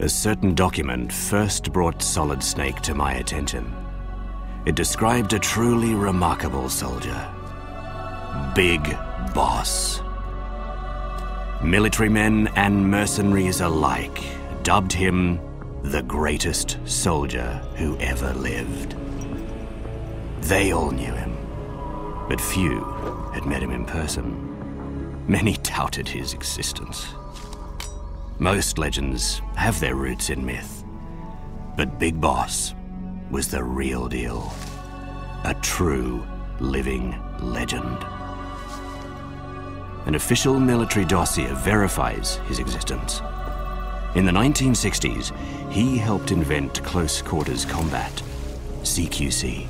A certain document first brought Solid Snake to my attention. It described a truly remarkable soldier. Big Boss. Military men and mercenaries alike dubbed him the greatest soldier who ever lived. They all knew him, but few had met him in person. Many doubted his existence. Most legends have their roots in myth, but Big Boss was the real deal. A true living legend. An official military dossier verifies his existence. In the 1960s, he helped invent close quarters combat, CQC.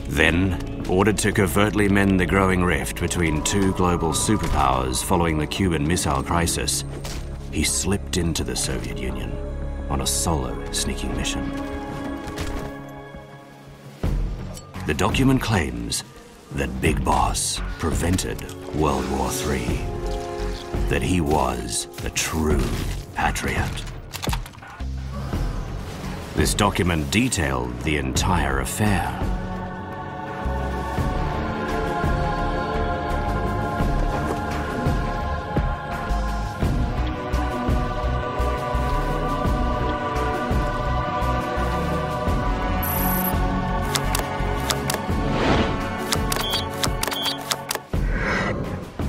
Then, ordered to covertly mend the growing rift between two global superpowers following the Cuban Missile Crisis, he slipped into the Soviet Union on a solo sneaking mission. The document claims that Big Boss prevented World War III, that he was a true patriot. This document detailed the entire affair.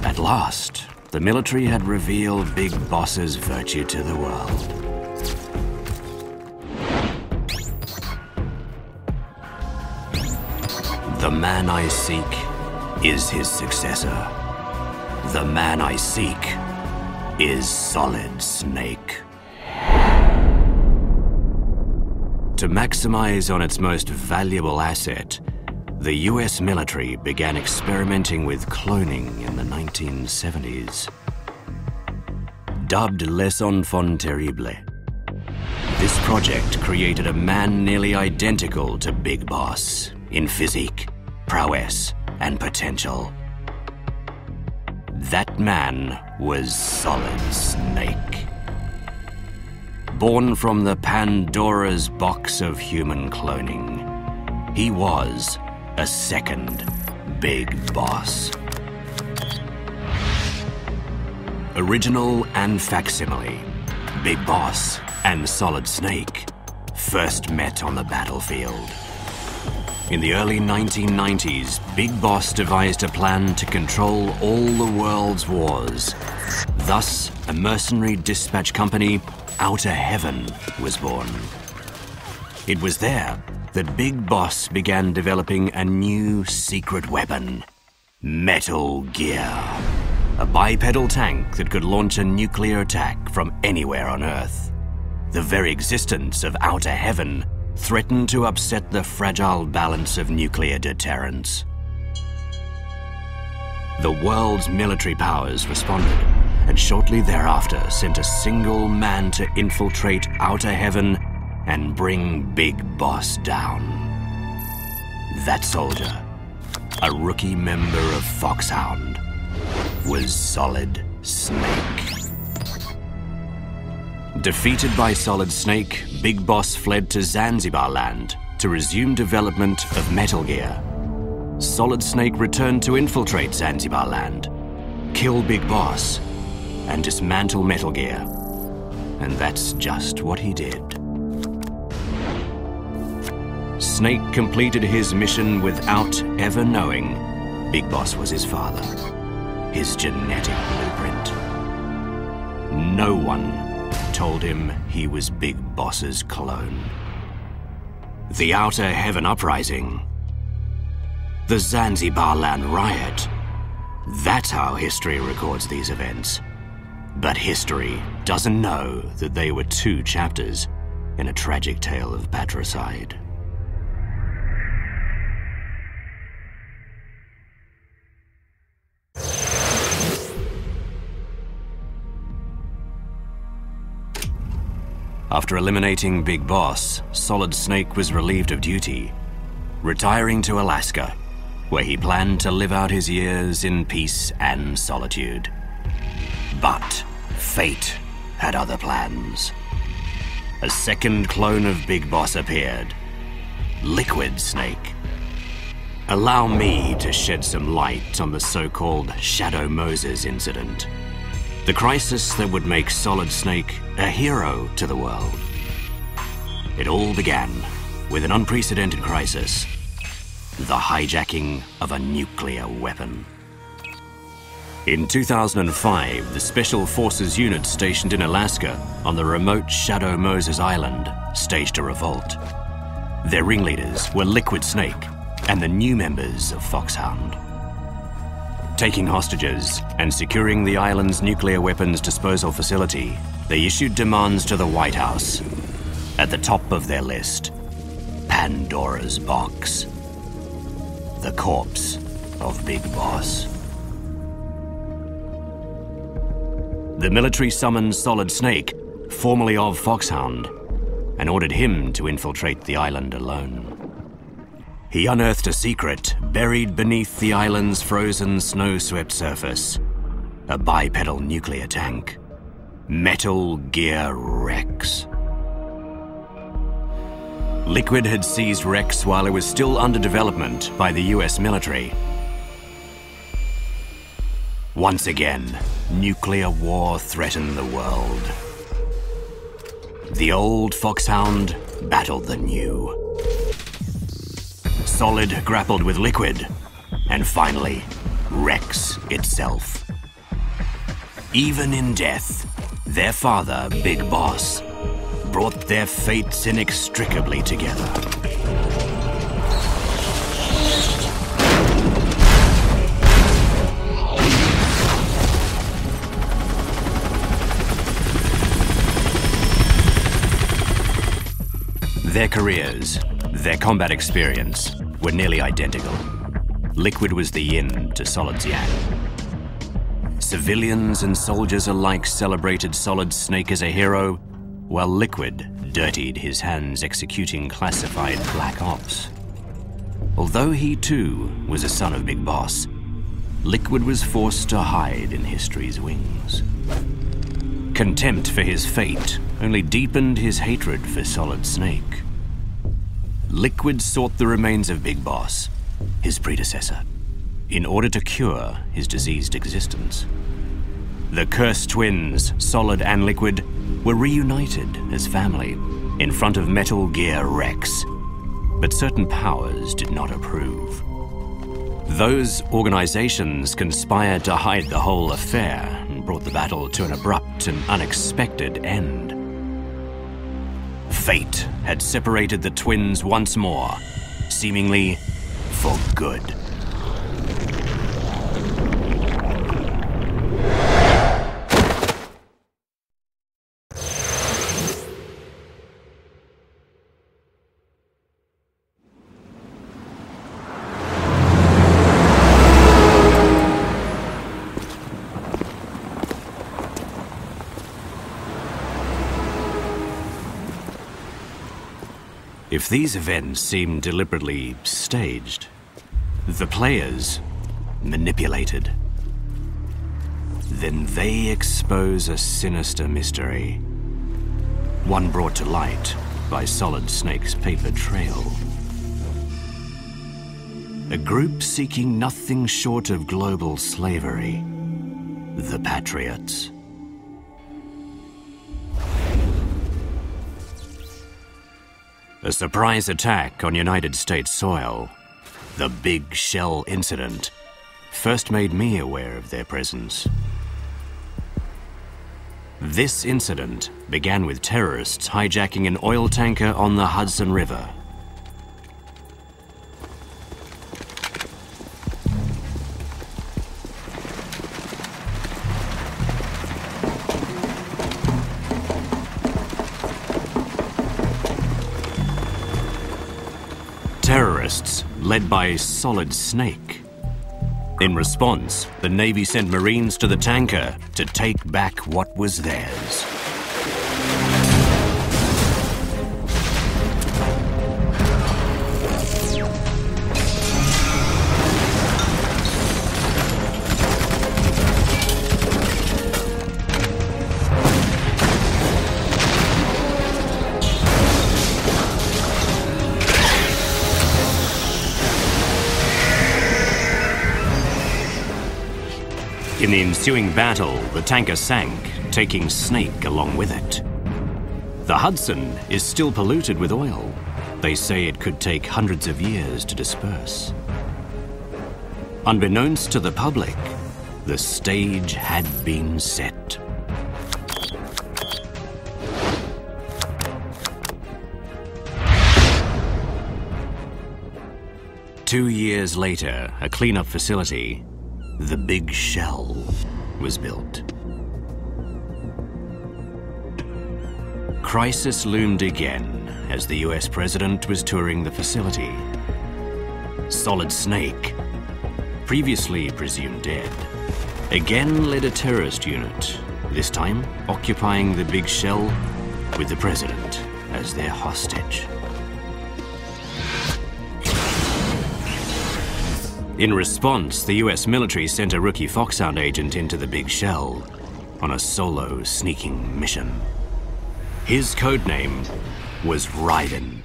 At last, the military had revealed Big Boss's virtue to the world. The man I seek is his successor. The man I seek is Solid Snake. To maximize on its most valuable asset, the US military began experimenting with cloning in the 1970s. Dubbed Les Enfants Terribles, this project created a man nearly identical to Big Boss in physique, prowess, and potential. That man was Solid Snake. Born from the Pandora's box of human cloning, he was a second Big Boss. Original and facsimile, Big Boss and Solid Snake first met on the battlefield. In the early 1990s, Big Boss devised a plan to control all the world's wars. Thus, a mercenary dispatch company, Outer Heaven, was born. It was there that Big Boss began developing a new secret weapon, Metal Gear. A bipedal tank that could launch a nuclear attack from anywhere on Earth. The very existence of Outer Heaven threatened to upset the fragile balance of nuclear deterrence. The world's military powers responded, and shortly thereafter sent a single man to infiltrate Outer Heaven and bring Big Boss down. That soldier, a rookie member of Foxhound, was Solid Snake. Defeated by Solid Snake, Big Boss fled to Zanzibar land to resume development of Metal Gear. Solid Snake returned to infiltrate Zanzibar land, kill Big Boss, and dismantle Metal Gear. And that's just what he did. Snake completed his mission without ever knowing Big Boss was his father, his genetic blueprint. No one told him he was Big Boss's clone. The Outer Heaven Uprising, the Zanzibar Land Riot. That's how history records these events. But history doesn't know that they were two chapters in a tragic tale of patricide. After eliminating Big Boss, Solid Snake was relieved of duty, retiring to Alaska, where he planned to live out his years in peace and solitude. But fate had other plans. a second clone of Big Boss appeared. Liquid Snake. Allow me to shed some light on the so-called Shadow Moses incident. The crisis that would make Solid Snake a hero to the world. It all began with an unprecedented crisis. The hijacking of a nuclear weapon. In 2005, the Special Forces unit stationed in Alaska on the remote Shadow Moses Island staged a revolt. Their ringleaders were Liquid Snake and the new members of Foxhound. Taking hostages and securing the island's nuclear weapons disposal facility, they issued demands to the White House. At the top of their list, Pandora's box. The corpse of Big Boss. The military summoned Solid Snake, formerly of Foxhound, and ordered him to infiltrate the island alone. He unearthed a secret buried beneath the island's frozen, snow-swept surface. A bipedal nuclear tank. Metal Gear Rex. Liquid had seized Rex while it was still under development by the US military. Once again, nuclear war threatened the world. The old Foxhound battled the new. Solid grappled with Liquid, and finally, Rex itself. Even in death, their father, Big Boss, brought their fates inextricably together. Their careers, their combat experience, were nearly identical. Liquid was the yin to Solid's yang. Civilians and soldiers alike celebrated Solid Snake as a hero, while Liquid dirtied his hands executing classified black ops. Although he too was a son of Big Boss, Liquid was forced to hide in history's wings. Contempt for his fate only deepened his hatred for Solid Snake. Liquid sought the remains of Big Boss, his predecessor, in order to cure his diseased existence. The cursed twins, Solid and Liquid, were reunited as family in front of Metal Gear Rex, but certain powers did not approve. Those organizations conspired to hide the whole affair and brought the battle to an abrupt and unexpected end. Fate had separated the twins once more, seemingly for good. If these events seem deliberately staged, the players manipulated, then they expose a sinister mystery, one brought to light by Solid Snake's paper trail. A group seeking nothing short of global slavery, the Patriots. A surprise attack on United States soil, the Big Shell incident, first made me aware of their presence. This incident began with terrorists hijacking an oil tanker on the Hudson River. Terrorists led by Solid Snake. In response, the Navy sent Marines to the tanker to take back what was theirs. In the ensuing battle, the tanker sank, taking Snake along with it. The Hudson is still polluted with oil. They say it could take hundreds of years to disperse. Unbeknownst to the public, the stage had been set. Two years later, a cleanup facility, the Big Shell, was built. Crisis loomed again as the US president was touring the facility. Solid Snake, previously presumed dead, again led a terrorist unit, this time occupying the Big Shell with the president as their hostage. In response, the US military sent a rookie Foxhound agent into the Big Shell on a solo sneaking mission. His codename was Raiden.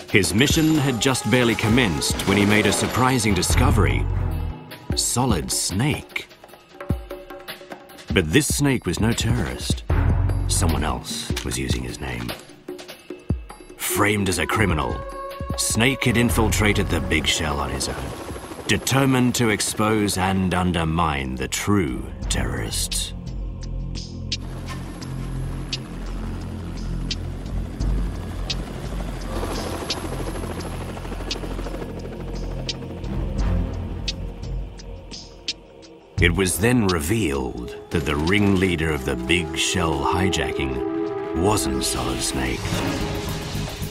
His mission had just barely commenced when he made a surprising discovery: Solid Snake. But this Snake was no terrorist. Someone else was using his name. Framed as a criminal, Snake had infiltrated the Big Shell on his own, determined to expose and undermine the true terrorists. It was then revealed that the ringleader of the Big Shell hijacking wasn't Solid Snake.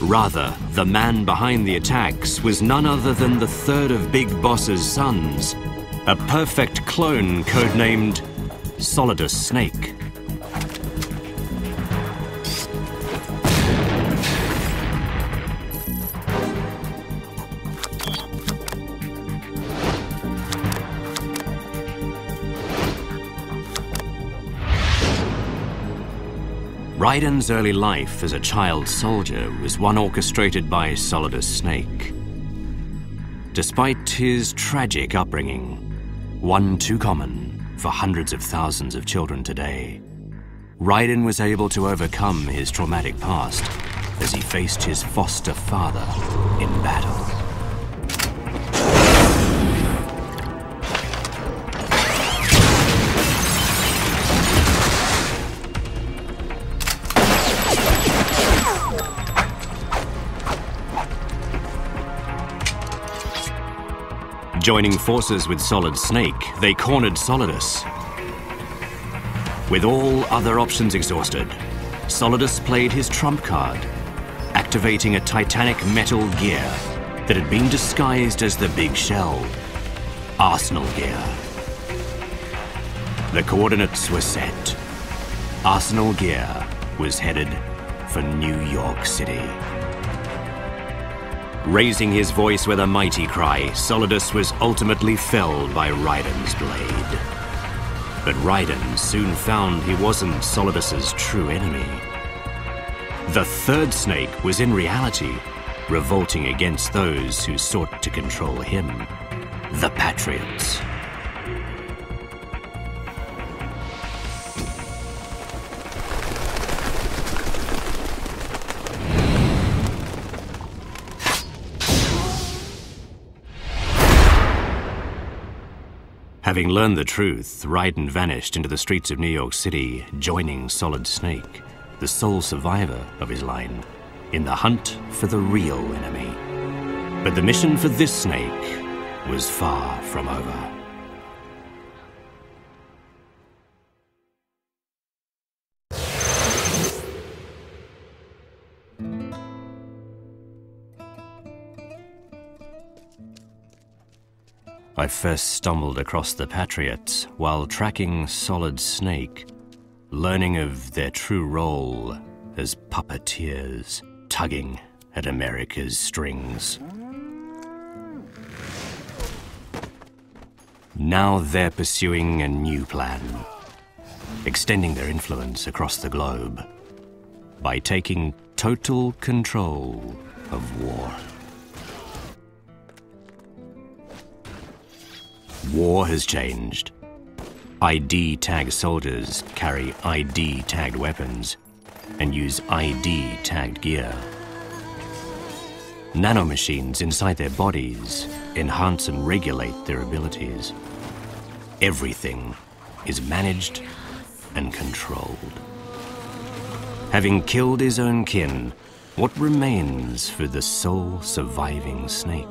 Rather, the man behind the attacks was none other than the third of Big Boss's sons, a perfect clone codenamed Solidus Snake. Raiden's early life as a child soldier was one orchestrated by Solidus Snake. Despite his tragic upbringing, one too common for hundreds of thousands of children today, Raiden was able to overcome his traumatic past as he faced his foster father in battle. Joining forces with Solid Snake, they cornered Solidus. With all other options exhausted, Solidus played his trump card, activating a titanic metal gear that had been disguised as the Big Shell, Arsenal gear. The coordinates were set. Arsenal gear was headed for New York City. Raising his voice with a mighty cry, Solidus was ultimately felled by Raiden's blade. But Raiden soon found he wasn't Solidus's true enemy. The third Snake was in reality revolting against those who sought to control him, the Patriots. Having learned the truth, Raiden vanished into the streets of New York City, joining Solid Snake, the sole survivor of his line, in the hunt for the real enemy. But the mission for this Snake was far from over. I first stumbled across the Patriots while tracking Solid Snake, learning of their true role as puppeteers, tugging at America's strings. Now they're pursuing a new plan, extending their influence across the globe by taking total control of war. War has changed. ID-tagged soldiers carry ID-tagged weapons and use ID-tagged gear. Nanomachines inside their bodies enhance and regulate their abilities. Everything is managed and controlled. Having killed his own kin, what remains for the sole surviving snake?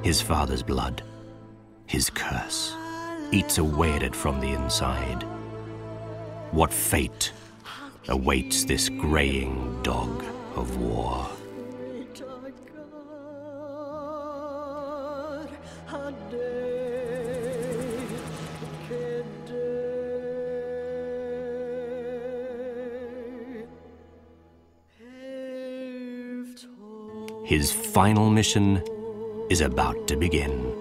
His father's blood, his curse, eats away at it from the inside. What fate awaits this graying dog of war? His final mission is about to begin,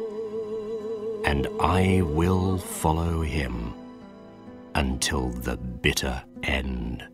and I will follow him until the bitter end.